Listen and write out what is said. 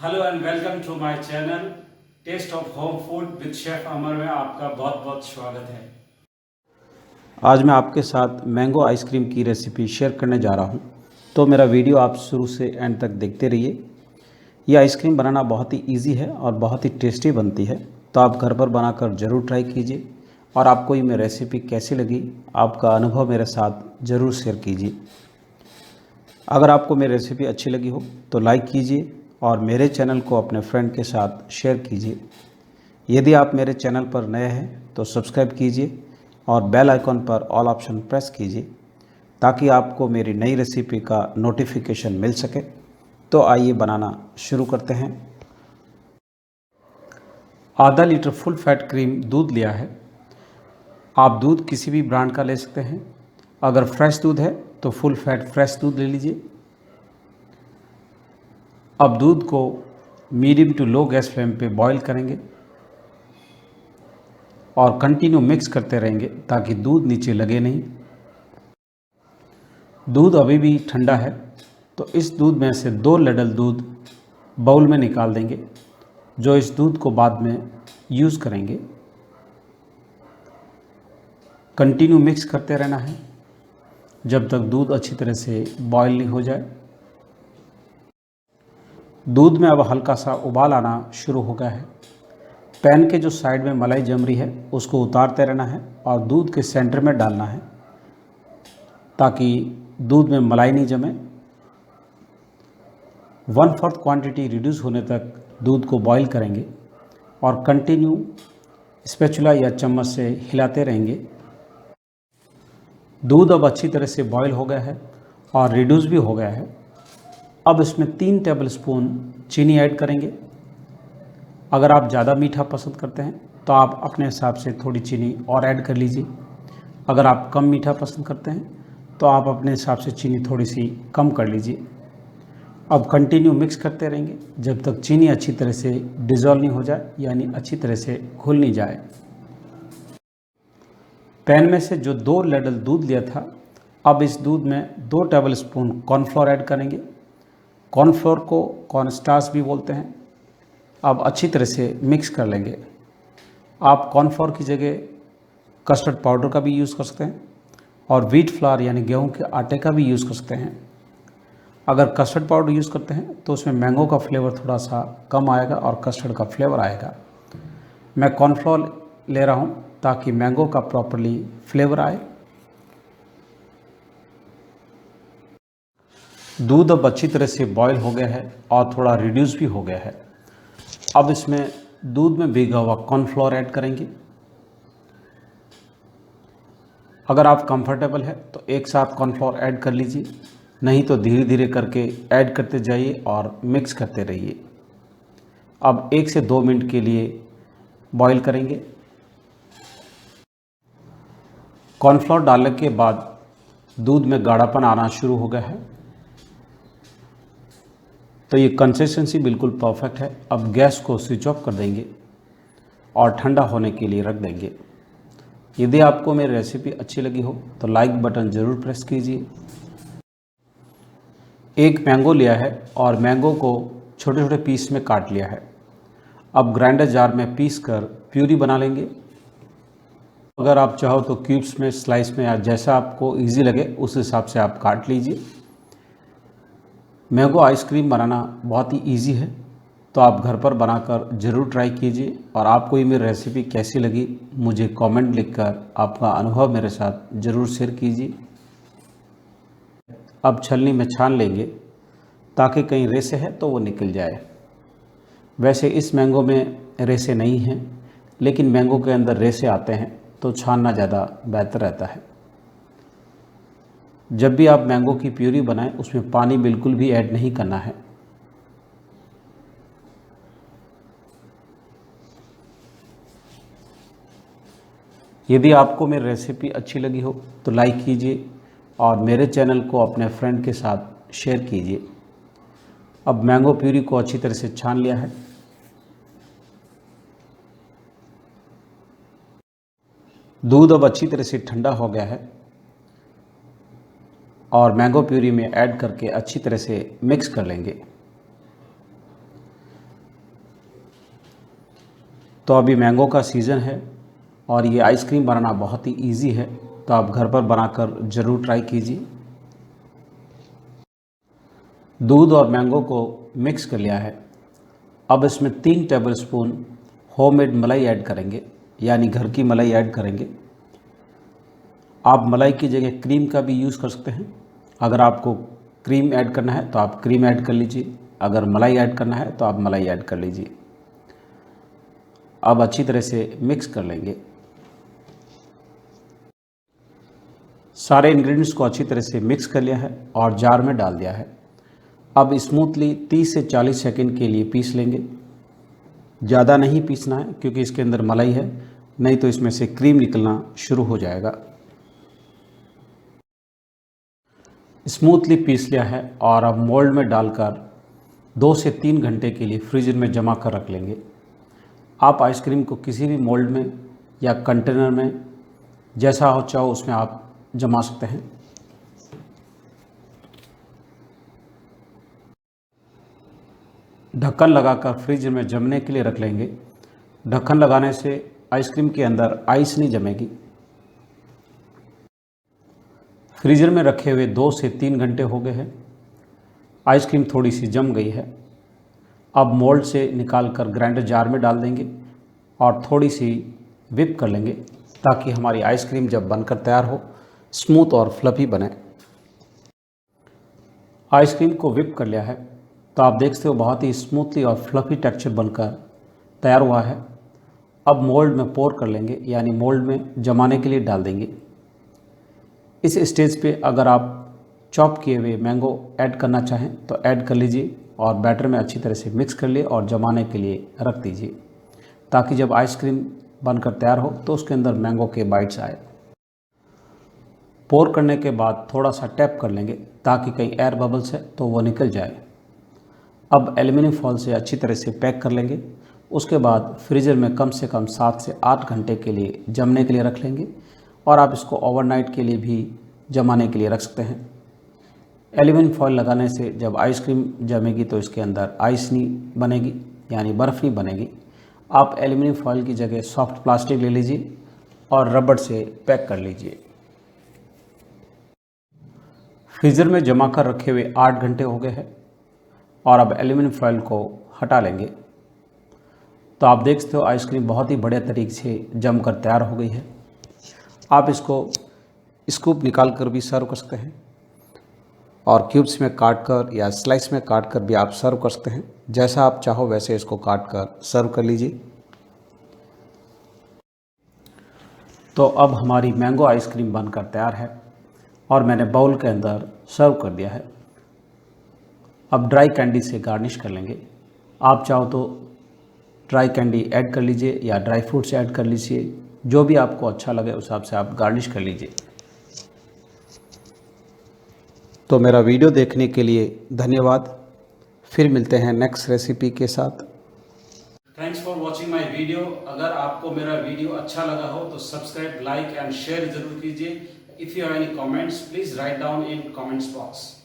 Hello and welcome to my channel taste of home food with chef Amar में आपका बहुत बहुत स्वागत है। आज मैं आपके साथ मैंगो आइसक्रीम की रेसिपी शेयर करने जा रहा हूं, तो मेरा वीडियो आप शुरू से एंड तक देखते रहिए। ये आइसक्रीम बनाना बहुत ही इजी है और बहुत ही टेस्टी बनती है, तो आप घर पर बनाकर ज़रूर ट्राई कीजिए और आपको ये मेरी रेसिपी कैसी लगी, आपका अनुभव मेरे साथ ज़रूर शेयर कीजिए। अगर आपको मेरी रेसिपी अच्छी लगी हो तो लाइक कीजिए और मेरे चैनल को अपने फ्रेंड के साथ शेयर कीजिए। यदि आप मेरे चैनल पर नए हैं तो सब्सक्राइब कीजिए और बेल आइकॉन पर ऑल ऑप्शन प्रेस कीजिए ताकि आपको मेरी नई रेसिपी का नोटिफिकेशन मिल सके। तो आइए बनाना शुरू करते हैं। आधा लीटर फुल फैट क्रीम दूध लिया है। आप दूध किसी भी ब्रांड का ले सकते हैं। अगर फ्रेश दूध है तो फुल फैट फ्रेश दूध ले लीजिए। अब दूध को medium to low gas flame पे बॉईल करेंगे और कंटिन्यू मिक्स करते रहेंगे ताकि दूध नीचे लगे नहीं। दूध अभी भी ठंडा है तो इस दूध में से 2 लीटर दूध बाउल में निकाल देंगे, जो इस दूध को बाद में यूज़ करेंगे। कंटिन्यू मिक्स करते रहना है जब तक दूध अच्छी तरह से बॉईल नहीं हो जाए। दूध में अब हल्का सा उबाल आना शुरू हो गया है। पैन के जो साइड में मलाई जम रही है उसको उतारते रहना है और दूध के सेंटर में डालना है ताकि दूध में मलाई नहीं जमे। 1/4 क्वांटिटी रिड्यूस होने तक दूध को बॉईल करेंगे और कंटिन्यू स्पैचुला या चम्मच से हिलाते रहेंगे। दूध अब अच्छी तरह से बॉईल हो गया है और रिड्यूस भी हो गया है। अब इसमें 3 टेबलस्पून चीनी ऐड करेंगे। अगर आप ज़्यादा मीठा पसंद करते हैं तो आप अपने हिसाब से थोड़ी चीनी और ऐड कर लीजिए। अगर आप कम मीठा पसंद करते हैं तो आप अपने हिसाब से चीनी थोड़ी सी कम कर लीजिए। अब कंटिन्यू मिक्स करते रहेंगे जब तक चीनी अच्छी तरह से डिज़ोल्व नहीं हो जाए, यानी अच्छी तरह से घुल नहीं जाए। पैन में से जो 2 लीटर दूध लिया था, अब इस दूध में 2 टेबलस्पून कॉर्नफ्लोर ऐड करेंगे। कॉर्नफ्लोर को कॉर्नस्टार्च भी बोलते हैं। अब अच्छी तरह से मिक्स कर लेंगे। आप कॉर्नफ्लोर की जगह कस्टर्ड पाउडर का भी यूज़ कर सकते हैं और व्हीट फ्लावर यानी गेहूं के आटे का भी यूज़ कर सकते हैं। अगर कस्टर्ड पाउडर यूज़ करते हैं तो उसमें मैंगो का फ्लेवर थोड़ा सा कम आएगा और कस्टर्ड का फ्लेवर आएगा। मैं कॉर्नफ्लोर ले रहा हूं ताकि मैंगो का प्रॉपर्ली फ्लेवर आए। दूध अब अच्छी तरह से बॉईल हो गया है और थोड़ा रिड्यूस भी हो गया है। अब इसमें दूध में भीगा हुआ कॉर्नफ्लोर ऐड करेंगे। अगर आप कंफर्टेबल है तो एक साथ कॉर्नफ्लोर ऐड कर लीजिए, नहीं तो धीरे धीरे करके ऐड करते जाइए और मिक्स करते रहिए। अब 1 से 2 मिनट के लिए बॉईल करेंगे। कॉर्नफ्लोर डालने के बाद दूध में गाढ़ापन आना शुरू हो गया है, तो ये कंसिस्टेंसी बिल्कुल परफेक्ट है। अब गैस को स्विच ऑफ कर देंगे और ठंडा होने के लिए रख देंगे। यदि आपको मेरी रेसिपी अच्छी लगी हो तो लाइक बटन ज़रूर प्रेस कीजिए। एक मैंगो लिया है और मैंगो को छोटे छोटे पीस में काट लिया है। अब ग्राइंडर जार में पीस कर प्यूरी बना लेंगे। अगर आप चाहो तो क्यूब्स में, स्लाइस में, या जैसा आपको इजी लगे उस हिसाब से आप काट लीजिए। मैंगो आइसक्रीम बनाना बहुत ही इजी है, तो आप घर पर बनाकर ज़रूर ट्राई कीजिए और आपको ये मेरी रेसिपी कैसी लगी मुझे कमेंट लिखकर आपका अनुभव मेरे साथ ज़रूर शेयर कीजिए। अब छलनी में छान लेंगे ताकि कहीं रेसे है तो वो निकल जाए। वैसे इस मैंगो में रेसे नहीं हैं, लेकिन मैंगो के अंदर रेसे आते हैं तो छानना ज़्यादा बेहतर रहता है। जब भी आप मैंगो की प्यूरी बनाएं उसमें पानी बिल्कुल भी ऐड नहीं करना है। यदि आपको मेरी रेसिपी अच्छी लगी हो तो लाइक कीजिए और मेरे चैनल को अपने फ्रेंड के साथ शेयर कीजिए। अब मैंगो प्यूरी को अच्छी तरह से छान लिया है। दूध अब अच्छी तरह से ठंडा हो गया है और मैंगो प्यूरी में ऐड करके अच्छी तरह से मिक्स कर लेंगे। तो अभी मैंगो का सीज़न है और ये आइसक्रीम बनाना बहुत ही इजी है, तो आप घर पर बनाकर ज़रूर ट्राई कीजिए। दूध और मैंगो को मिक्स कर लिया है। अब इसमें 3 टेबलस्पून होममेड मलाई ऐड करेंगे, यानी घर की मलाई ऐड करेंगे। आप मलाई की जगह क्रीम का भी यूज़ कर सकते हैं। अगर आपको क्रीम ऐड करना है तो आप क्रीम ऐड कर लीजिए, अगर मलाई ऐड करना है तो आप मलाई ऐड कर लीजिए। अब अच्छी तरह से मिक्स कर लेंगे। सारे इंग्रेडिएंट्स को अच्छी तरह से मिक्स कर लिया है और जार में डाल दिया है। अब स्मूथली 30 से 40 सेकंड के लिए पीस लेंगे। ज़्यादा नहीं पीसना है क्योंकि इसके अंदर मलाई है, नहीं तो इसमें से क्रीम निकलना शुरू हो जाएगा। स्मूथली पीस लिया है और अब मोल्ड में डालकर 2 से 3 घंटे के लिए फ्रीजर में जमा कर रख लेंगे। आप आइसक्रीम को किसी भी मोल्ड में या कंटेनर में जैसा हो चाहो उसमें आप जमा सकते हैं। ढक्कन लगाकर फ्रीजर में जमने के लिए रख लेंगे। ढक्कन लगाने से आइसक्रीम के अंदर आइस नहीं जमेगी। फ्रीजर में रखे हुए 2 से 3 घंटे हो गए हैं। आइसक्रीम थोड़ी सी जम गई है। अब मोल्ड से निकालकर ग्राइंडर जार में डाल देंगे और थोड़ी सी whip कर लेंगे ताकि हमारी आइसक्रीम जब बनकर तैयार हो स्मूथ और फ्लफी बने। आइसक्रीम को whip कर लिया है तो आप देख सकते हो बहुत ही स्मूथली और फ्लफी टेक्सचर बनकर तैयार हुआ है। अब मोल्ड में पोर कर लेंगे, यानी मोल्ड में जमाने के लिए डाल देंगे। इस स्टेज पे अगर आप चॉप किए हुए मैंगो ऐड करना चाहें तो ऐड कर लीजिए और बैटर में अच्छी तरह से मिक्स कर लिए और जमाने के लिए रख दीजिए ताकि जब आइसक्रीम बनकर तैयार हो तो उसके अंदर मैंगो के बाइट्स आए। पोर करने के बाद थोड़ा सा टैप कर लेंगे ताकि कहीं एयर बबल्स है तो वो निकल जाए। अब एल्युमिनियम फॉयल से अच्छी तरह से पैक कर लेंगे। उसके बाद फ्रीज़र में कम से कम 7 से 8 घंटे के लिए जमने के लिए रख लेंगे और आप इसको ओवरनाइट के लिए भी जमाने के लिए रख सकते हैं। एल्युमिनियम फॉयल लगाने से जब आइसक्रीम जमेगी तो इसके अंदर आइस नहीं बनेगी, यानी बर्फ़ नहीं बनेगी। आप एल्युमिनियम फॉयल की जगह सॉफ्ट प्लास्टिक ले लीजिए और रबड़ से पैक कर लीजिए। फ्रीज़र में जमा कर रखे हुए 8 घंटे हो गए हैं और अब एल्युमिनियम फॉयल को हटा लेंगे। तो आप देख सकते हो आइसक्रीम बहुत ही बढ़िया तरीके से जमकर तैयार हो गई है। आप इसको स्कूप निकाल कर भी सर्व कर सकते हैं और क्यूब्स में काट कर या स्लाइस में काट कर भी आप सर्व कर सकते हैं। जैसा आप चाहो वैसे इसको काट कर सर्व कर लीजिए। तो अब हमारी मैंगो आइसक्रीम बनकर तैयार है और मैंने बाउल के अंदर सर्व कर दिया है। अब ड्राई कैंडी से गार्निश कर लेंगे। आप चाहो तो ड्राई कैंडी ऐड कर लीजिए या ड्राई फ्रूट्स ऐड कर लीजिए, जो भी आपको अच्छा लगे उस हिसाब से आप गार्निश कर लीजिए। तो मेरा वीडियो देखने के लिए धन्यवाद। फिर मिलते हैं नेक्स्ट रेसिपी के साथ। Thanks for watching my video. अगर आपको मेरा वीडियो अच्छा लगा हो तो सब्सक्राइब, लाइक एंड शेयर जरूर कीजिए। If you have any comments please write down in comments box.